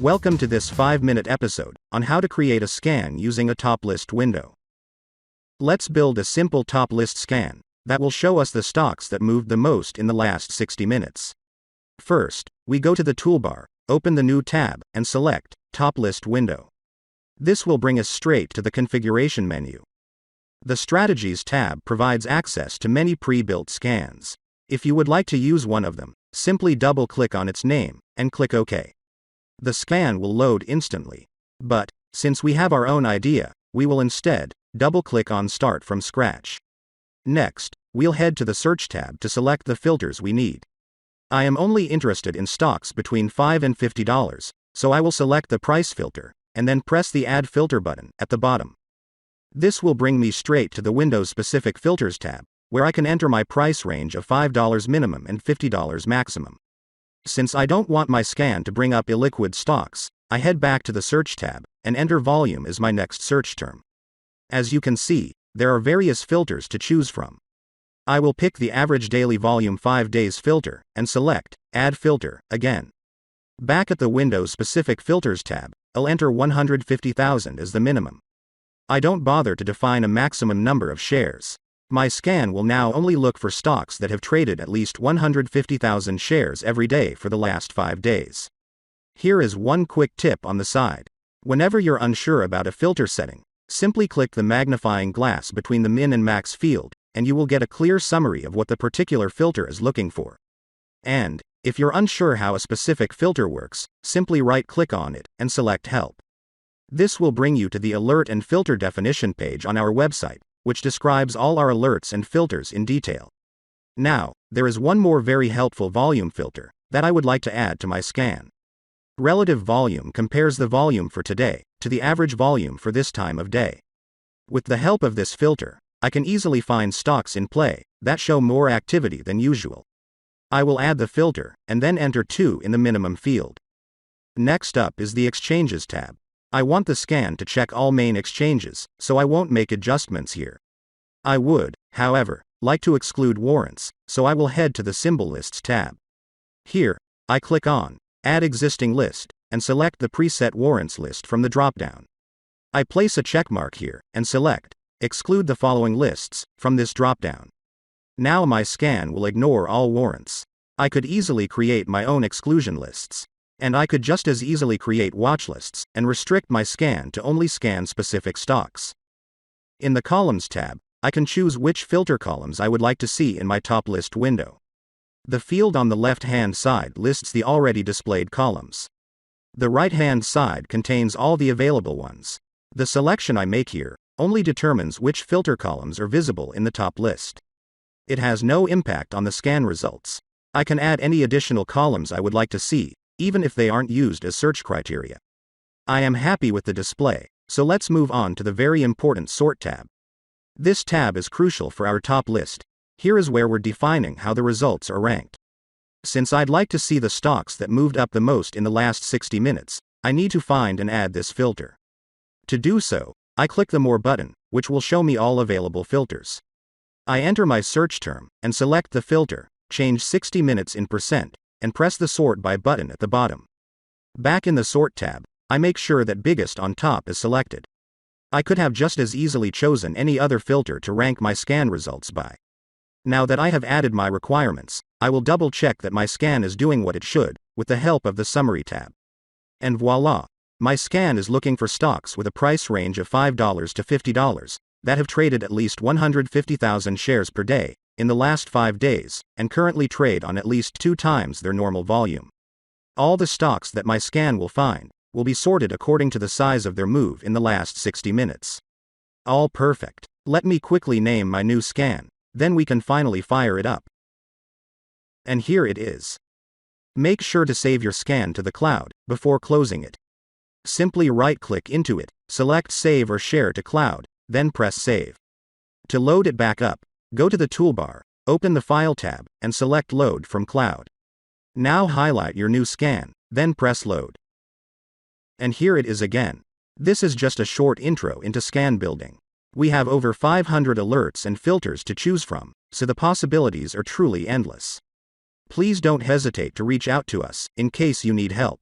Welcome to this 5-minute episode on how to create a scan using a top list window. Let's build a simple top list scan that will show us the stocks that moved the most in the last 60 minutes. First, we go to the toolbar, open the new tab, and select Top List Window. This will bring us straight to the configuration menu. The Strategies tab provides access to many pre-built scans. If you would like to use one of them, simply double-click on its name and click OK. The scan will load instantly. But, since we have our own idea, we will instead double-click on Start from Scratch. Next, we'll head to the Search tab to select the filters we need. I am only interested in stocks between $5 and $50, so I will select the price filter, and then press the Add Filter button at the bottom. This will bring me straight to the Windows-specific Filters tab, where I can enter my price range of $5 minimum and $50 maximum. Since I don't want my scan to bring up illiquid stocks, I head back to the Search tab, and enter volume as my next search term. As you can see, there are various filters to choose from. I will pick the Average Daily Volume 5 Days filter, and select Add Filter again. Back at the Windows-specific Filters tab, I'll enter 150,000 as the minimum. I don't bother to define a maximum number of shares. My scan will now only look for stocks that have traded at least 150,000 shares every day for the last 5 days. Here is one quick tip on the side. Whenever you're unsure about a filter setting, simply click the magnifying glass between the min and max field, and you will get a clear summary of what the particular filter is looking for. And, if you're unsure how a specific filter works, simply right-click on it and select Help. This will bring you to the Alert and Filter Definition page on our website, which describes all our alerts and filters in detail. Now, there is one more very helpful volume filter that I would like to add to my scan. Relative volume compares the volume for today to the average volume for this time of day. With the help of this filter, I can easily find stocks in play that show more activity than usual. I will add the filter and then enter 2 in the minimum field. Next up is the Exchanges tab. I want the scan to check all main exchanges, so I won't make adjustments here. I would, however, like to exclude warrants, so I will head to the Symbol Lists tab. Here, I click on Add Existing List, and select the preset warrants list from the dropdown. I place a checkmark here, and select Exclude the following lists from this dropdown. Now my scan will ignore all warrants. I could easily create my own exclusion lists. And I could just as easily create watch lists and restrict my scan to only scan specific stocks. In the Columns tab, I can choose which filter columns I would like to see in my top list window. The field on the left-hand side lists the already displayed columns. The right-hand side contains all the available ones. The selection I make here only determines which filter columns are visible in the top list. It has no impact on the scan results. I can add any additional columns I would like to see, even if they aren't used as search criteria. I am happy with the display, so let's move on to the very important Sort tab. This tab is crucial for our top list. Here is where we're defining how the results are ranked. Since I'd like to see the stocks that moved up the most in the last 60 minutes, I need to find and add this filter. To do so, I click the More button, which will show me all available filters. I enter my search term, and select the filter, change 60 minutes in %, and press the Sort By button at the bottom. Back in the Sort tab, I make sure that Biggest on top is selected. I could have just as easily chosen any other filter to rank my scan results by. Now that I have added my requirements, I will double check that my scan is doing what it should, with the help of the Summary tab. And voila! My scan is looking for stocks with a price range of $5 to $50 that have traded at least 150,000 shares per day in the last 5 days, and currently trade on at least 2 times their normal volume. All the stocks that my scan will find will be sorted according to the size of their move in the last 60 minutes. All perfect. Let me quickly name my new scan, then we can finally fire it up. And here it is. Make sure to save your scan to the cloud before closing it. Simply right-click into it, select Save or Share to Cloud, then press Save. To load it back up, go to the toolbar, open the File tab, and select Load from Cloud. Now highlight your new scan, then press Load. And here it is again. This is just a short intro into scan building. We have over 500 alerts and filters to choose from, so the possibilities are truly endless. Please don't hesitate to reach out to us in case you need help.